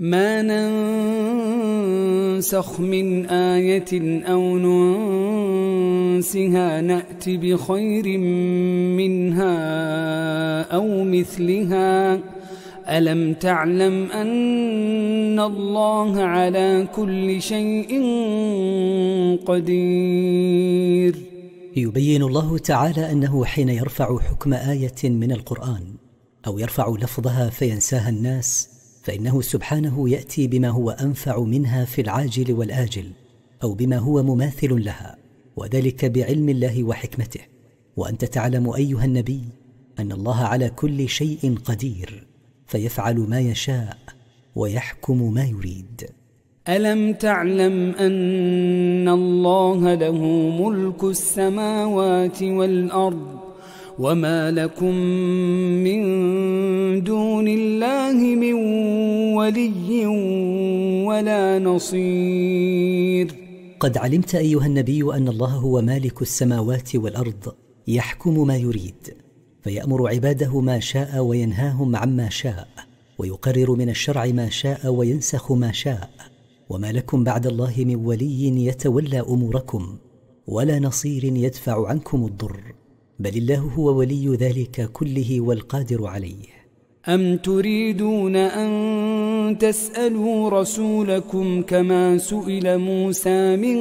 ما ننسخ من آية أو ننسها نأت بخير منها أو مثلها ألم تعلم أن الله على كل شيء قدير. يبين الله تعالى أنه حين يرفع حكم آية من القرآن أو يرفع لفظها فينساها الناس، فإنه سبحانه يأتي بما هو أنفع منها في العاجل والآجل، أو بما هو مماثل لها، وذلك بعلم الله وحكمته. وأنت تعلم أيها النبي أن الله على كل شيء قدير، فيفعل ما يشاء ويحكم ما يريد. ألم تعلم أن الله له ملك السماوات والأرض وما لكم من دون الله من ولي ولا نصير. قد علمت أيها النبي أن الله هو مالك السماوات والأرض، يحكم ما يريد، فيأمر عباده ما شاء وينهاهم عما شاء، ويقرر من الشرع ما شاء وينسخ ما شاء. وما لكم بعد الله من ولي يتولى أموركم ولا نصير يدفع عنكم الضر، بل الله هو ولي ذلك كله والقادر عليه. أم تريدون أن تسألوا رسولكم كما سئل موسى من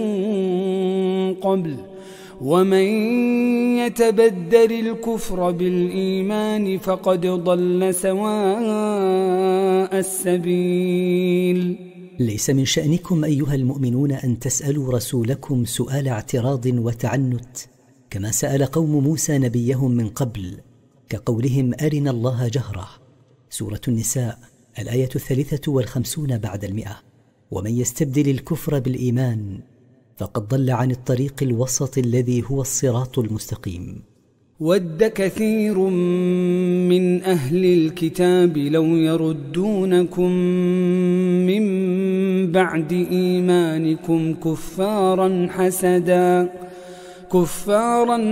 قبل ومن يتبدل الكفر بالإيمان فقد ضل سواء السبيل. ليس من شأنكم أيها المؤمنون أن تسألوا رسولكم سؤال اعتراض وتعنت كما سأل قوم موسى نبيهم من قبل، كقولهم أرنا الله جهرة. سورة النساء الآية 53 بعد 100. ومن يستبدل الكفر بالإيمان فقد ضل عن الطريق الوسط الذي هو الصراط المستقيم. ود كثير من أهل الكتاب لو يردونكم من بعد إيمانكم كفارا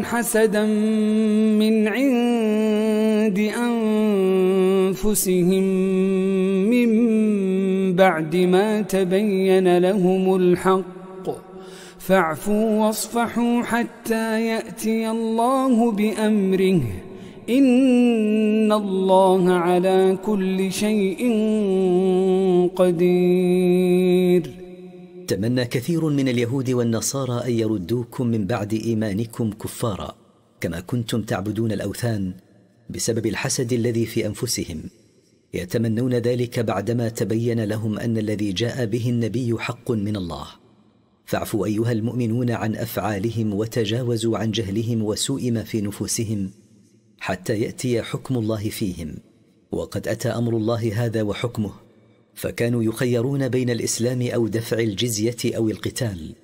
حسدا من عند أنفسهم من بعد ما تبين لهم الحق فاعفوا واصفحوا حتى يأتي الله بأمره إن الله على كل شيء قدير. تمنى كثير من اليهود والنصارى أن يردوكم من بعد إيمانكم كفارا كما كنتم تعبدون الأوثان بسبب الحسد الذي في أنفسهم، يتمنون ذلك بعدما تبين لهم أن الذي جاء به النبي حق من الله. فاعفوا أيها المؤمنون عن أفعالهم وتجاوزوا عن جهلهم وسوء ما في نفوسهم حتى يأتي حكم الله فيهم. وقد أتى أمر الله هذا وحكمه، فكانوا يخيرون بين الإسلام أو دفع الجزية أو القتال.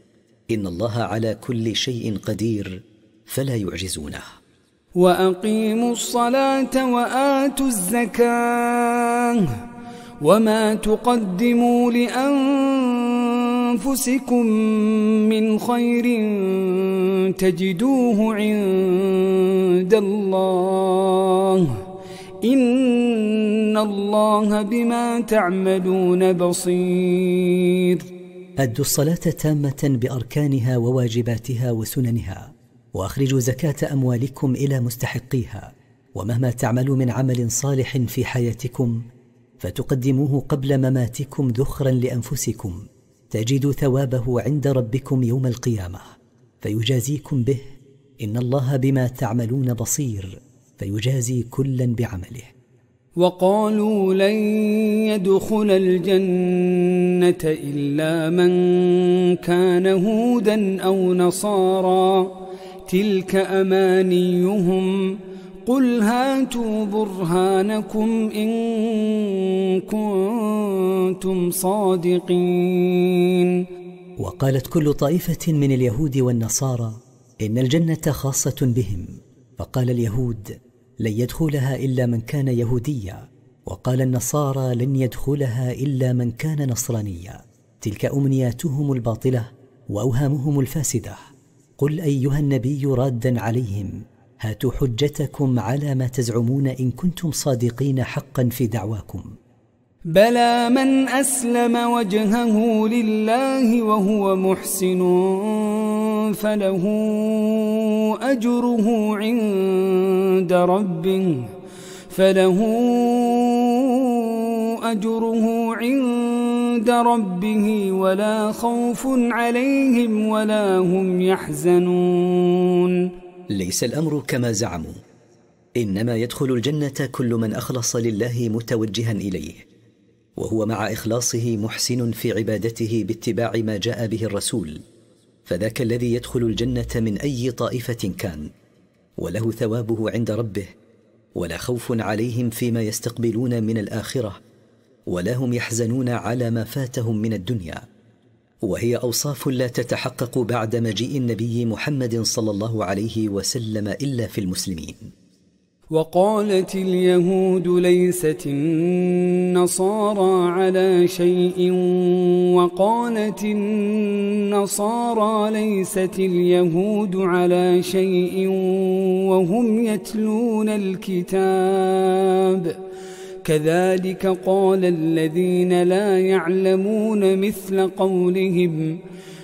إن الله على كل شيء قدير فلا يعجزونه. وأقيموا الصلاة وآتوا الزكاة وما تقدموا لأنفسكم من خير تجدوه عند الله إن الله بما تعملون بصير. أدوا الصلاة تامة بأركانها وواجباتها وسننها، وأخرجوا زكاة أموالكم إلى مستحقيها، ومهما تعملوا من عمل صالح في حياتكم فتقدموه قبل مماتكم ذخرا لأنفسكم تجدوا ثوابه عند ربكم يوم القيامة فيجازيكم به إن الله بما تعملون بصير، فيجازي كلا بعمله. وقالوا لن يدخل الجنة إلا من كان هودا أو نصارى تلك أمانيهم قل هاتوا برهانكم إن كنتم صادقين. وقالت كل طائفة من اليهود والنصارى إن الجنة خاصة بهم، فقال اليهود لن يدخلها إلا من كان يهوديا، وقال النصارى لن يدخلها إلا من كان نصرانيا. تلك أمنياتهم الباطلة وأوهامهم الفاسدة. قل أيها النبي رادا عليهم هاتوا حجتكم على ما تزعمون إن كنتم صادقين حقا في دعواكم. بلى من أسلم وجهه لله وهو محسن فله أجره عند ربه ولا خوف عليهم ولا هم يحزنون. ليس الأمر كما زعموا، إنما يدخل الجنة كل من أخلص لله متوجها إليه، وهو مع إخلاصه محسن في عبادته باتباع ما جاء به الرسول، فذاك الذي يدخل الجنة من أي طائفة كان، وله ثوابه عند ربه، ولا خوف عليهم فيما يستقبلون من الآخرة، ولا هم يحزنون على ما فاتهم من الدنيا. وهي أوصاف لا تتحقق بعد مجيء النبي محمد صلى الله عليه وسلم إلا في المسلمين. وقالت اليهود ليست النصارى على شيء وقالت النصارى ليست اليهود على شيء وهم يتلون الكتاب كذلك قال الذين لا يعلمون مثل قولهم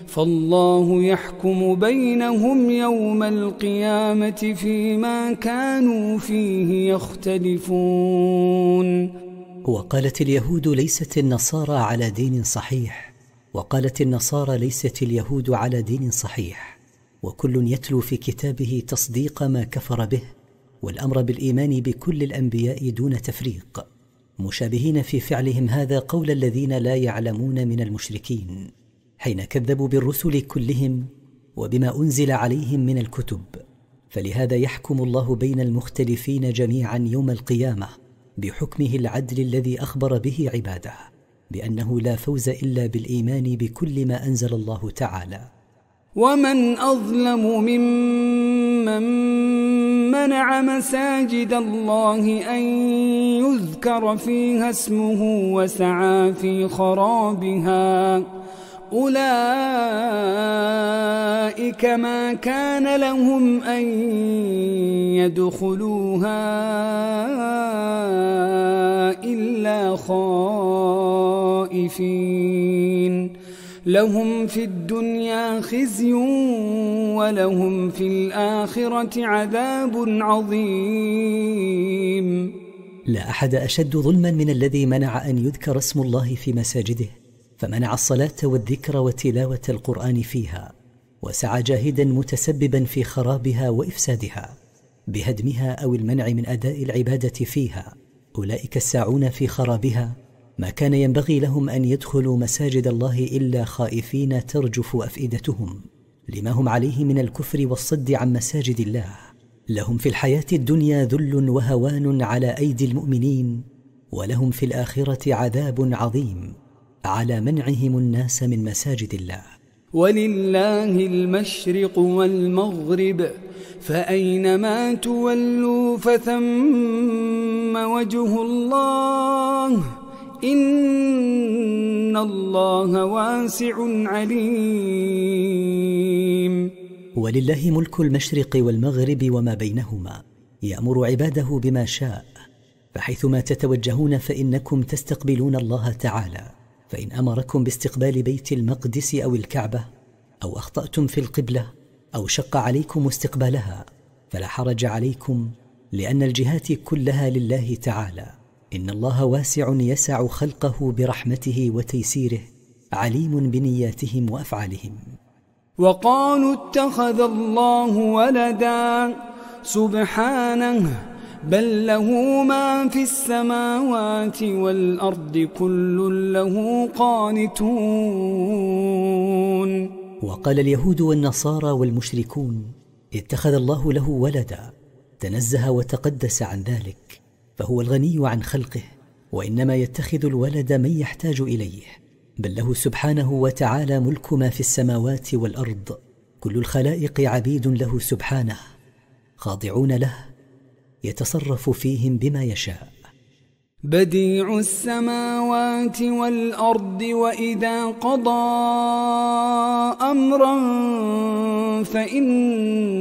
فالله يحكم بينهم يوم القيامة فيما كانوا فيه يختلفون. وقالت اليهود ليست النصارى على دين صحيح، وقالت النصارى ليست اليهود على دين صحيح، وكل يتلو في كتابه تصديق ما كفر به والأمر بالإيمان بكل الأنبياء دون تفريق، مشابهين في فعلهم هذا قول الذين لا يعلمون من المشركين حين كذبوا بالرسل كلهم وبما أنزل عليهم من الكتب. فلهذا يحكم الله بين المختلفين جميعا يوم القيامة بحكمه العدل الذي أخبر به عباده بأنه لا فوز إلا بالإيمان بكل ما أنزل الله تعالى. ومن أظلم ممن منع مساجد الله أن يذكر فيها اسمه وسعى في خرابها أولئك ما كان لهم أن يدخلوها إلا خائفين لهم في الدنيا خزي ولهم في الآخرة عذاب عظيم. لا أحد أشد ظلما من الذي منع أن يذكر اسم الله في مساجده، فمنع الصلاة والذكر وتلاوة القرآن فيها، وسعى جاهدا متسببا في خرابها وإفسادها بهدمها أو المنع من أداء العبادة فيها. أولئك الساعون في خرابها ما كان ينبغي لهم أن يدخلوا مساجد الله إلا خائفين ترجف أفئدتهم لما هم عليه من الكفر والصد عن مساجد الله. لهم في الحياة الدنيا ذل وهوان على أيدي المؤمنين، ولهم في الآخرة عذاب عظيم على منعهم الناس من مساجد الله. ولله المشرق والمغرب فأينما تولوا فثم وجه الله إن الله واسع عليم. ولله ملك المشرق والمغرب وما بينهما، يأمر عباده بما شاء، فحيثما تتوجهون فإنكم تستقبلون الله تعالى. فإن أمركم باستقبال بيت المقدس أو الكعبة أو أخطأتم في القبلة أو شق عليكم استقبالها فلا حرج عليكم، لأن الجهات كلها لله تعالى. إن الله واسع يسع خلقه برحمته وتيسيره، عليم بنياتهم وأفعالهم. وقالوا اتخذ الله ولدا سبحانه بل له ما في السماوات والأرض كل له قانتون. وقال اليهود والنصارى والمشركون اتخذ الله له ولدا، تنزه وتقدس عن ذلك، فهو الغني عن خلقه، وإنما يتخذ الولد من يحتاج إليه، بل له سبحانه وتعالى ملك ما في السماوات والأرض، كل الخلائق عبيد له سبحانه خاضعون له، يتصرف فيهم بما يشاء. بديع السماوات والأرض وإذا قضى أمرا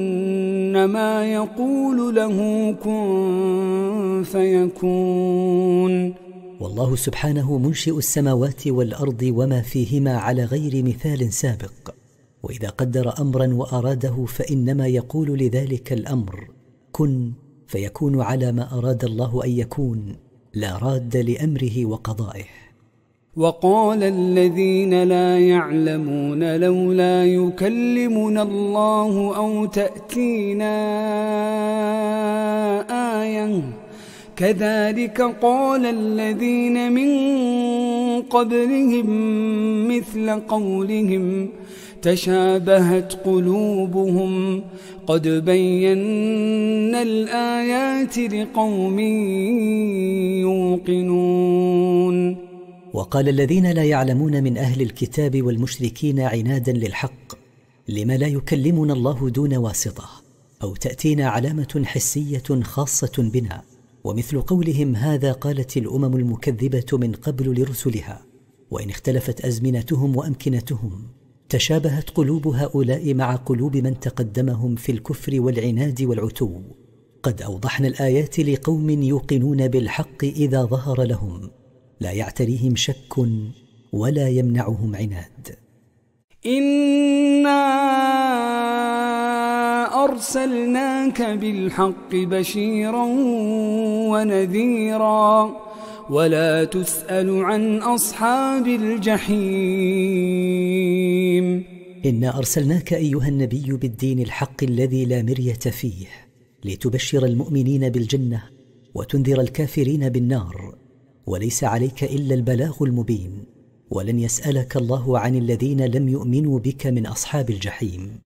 فإنما يقول له كن فيكون. والله سبحانه منشئ السماوات والأرض وما فيهما على غير مثال سابق، وإذا قدر أمرا وأراده فإنما يقول لذلك الأمر كن فيكون على ما أراد الله أن يكون، لا راد لأمره وقضائه. وقال الذين لا يعلمون لولا يكلمنا الله أو تأتينا آية كذلك قال الذين من قبلهم مثل قولهم تشابهت قلوبهم قد بينا الآيات لقوم يوقنون. وقال الذين لا يعلمون من أهل الكتاب والمشركين عنادا للحق لما لا يكلمنا الله دون واسطة أو تأتينا علامة حسية خاصة بنا، ومثل قولهم هذا قالت الأمم المكذبة من قبل لرسلها، وإن اختلفت أزمنتهم وأمكنتهم تشابهت قلوب هؤلاء مع قلوب من تقدمهم في الكفر والعناد والعتو. قد أوضحنا الآيات لقوم يوقنون بالحق إذا ظهر لهم، لا يعتريهم شك ولا يمنعهم عناد. إنا أرسلناك بالحق بشيرا ونذيرا ولا تسأل عن أصحاب الجحيم. إنا أرسلناك أيها النبي بالدين الحق الذي لا مرية فيه، لتبشر المؤمنين بالجنة وتنذر الكافرين بالنار، وليس عليك إلا البلاغ المبين، ولن يسألك الله عن الذين لم يؤمنوا بك من أصحاب الجحيم.